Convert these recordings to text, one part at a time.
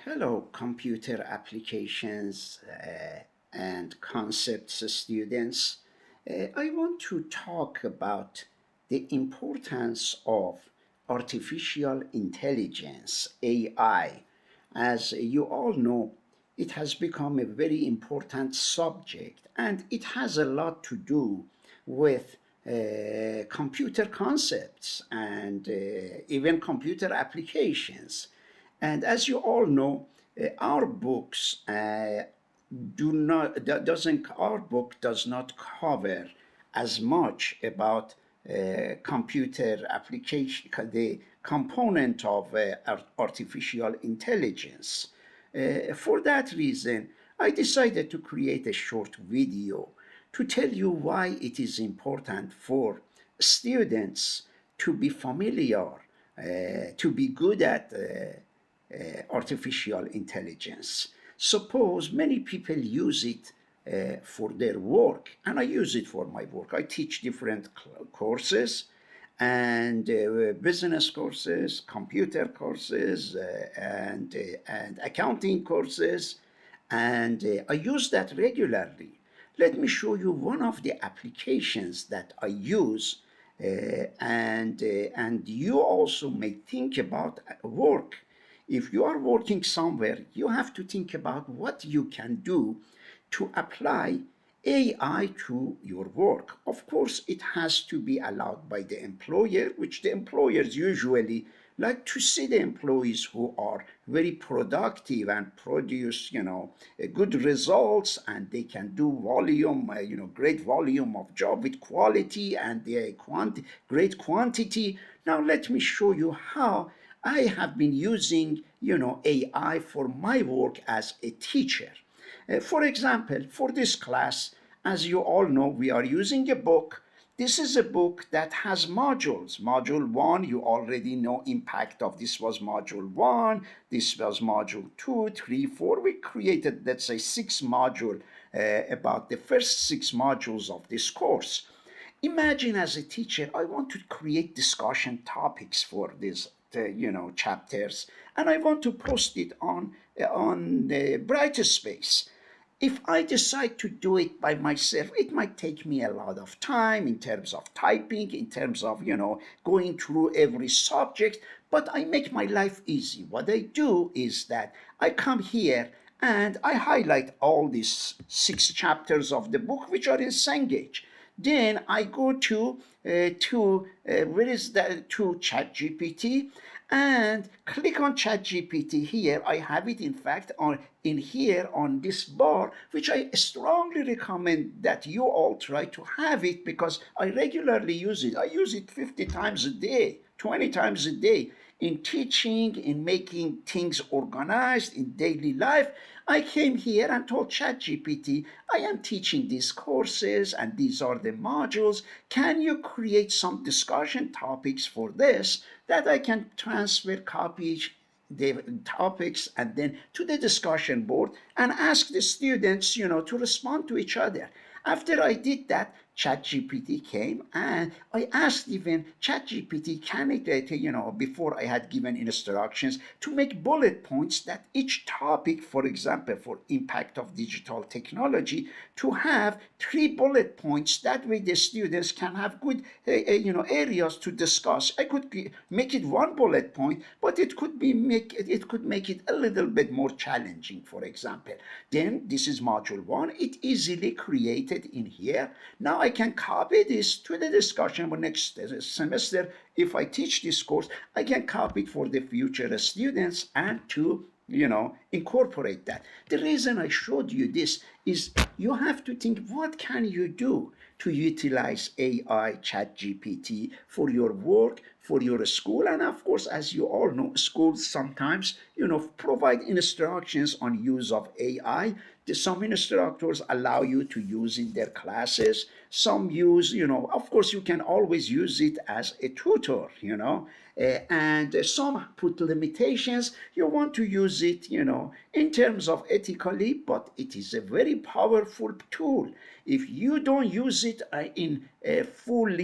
Hello, computer applications and concepts students. I want to talk about the importance of artificial intelligence, AI. As you all know, it has become a very important subject and it has a lot to do with computer concepts and even computer applications. And as you all know, our books do not doesn't our book does not cover as much about computer application, the component of artificial intelligence. For that reason, I decided to create a short video to tell you why it is important for students to be familiar, to be good at artificial intelligence. Suppose many people use it for their work, and I use it for my work. I teach different courses and business courses, computer courses, and accounting courses, and I use that regularly. Let me show you one of the applications that I use, and you also may think about work. If you are working somewhere, you have to think about what you can do to apply AI to your work. Of course, it has to be allowed by the employer, which the employers usually like to see the employees who are very productive and produce, good results, and they can do volume, great volume of job with quality and great quantity. Now, let me show you how I have been using, AI for my work as a teacher. For example, for this class, as you all know, we are using a book. This is a book that has modules. Module 1, you already know impact of this was module 1, this was module 2, 3, 4. We created, let's say, 6 module about the first 6 modules of this course. Imagine as a teacher, I want to create discussion topics for these chapters, and I want to post it on the Brightspace. If I decide to do it by myself, it might take me a lot of time in terms of typing, in terms of, going through every subject, but I make my life easy. What I do is that I come here and I highlight all these 6 chapters of the book, which are in Cengage. Then I go where is that, to ChatGPT, and click on ChatGPT. Here I have it, in fact, on in here on this bar, which I strongly recommend that you all try to have it, because I regularly use it. I use it 50 times a day, 20 times a day, in teaching, in making things organized in daily life. I came here and told ChatGPT, I am teaching these courses and these are the modules. Can you create some discussion topics for this that I can transfer, copy the topics and then to the discussion board and ask the students, to respond to each other. After I did that, ChatGPT came and I asked even ChatGPT, can it, before I had given instructions to make bullet points that each topic, for example, for impact of digital technology, to have 3 bullet points. That way the students can have good, areas to discuss. I could make it 1 bullet point, but it could make it a little bit more challenging, for example. Then this is module 1. It easily created in here. Now I can copy this to the discussion for next semester. If I teach this course, I can copy it for the future students and to incorporate that. The reason I showed you this is you have to think, what can you do to utilize AI, ChatGPT, for your work, for your school? And of course, as you all know, schools sometimes provide instructions on use of AI. Some instructors allow you to use in their classes. Some use, of course, you can always use it as a tutor, and some put limitations. You want to use it, in terms of ethically, but it is a very powerful tool. If you don't use it in a full,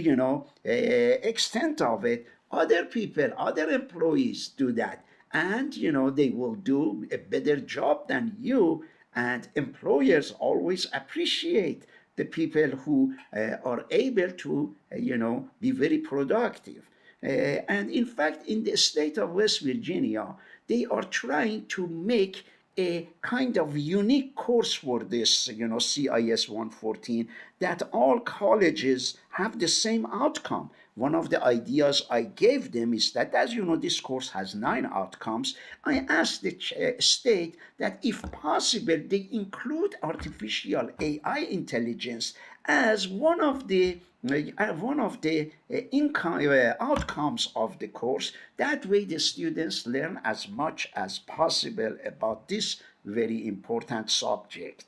extent of it, other people, other employees do that. and they will do a better job than you. And employers always appreciate the people who are able to be very productive. And in fact, in the state of West Virginia, they are trying to make a kind of unique course for this, CIS 114, that all colleges have the same outcome. One of the ideas I gave them is that, as you know, this course has 9 outcomes. I asked the state that if possible, they include artificial AI intelligence as one of the income, outcomes of the course. That way, the students learn as much as possible about this very important subject.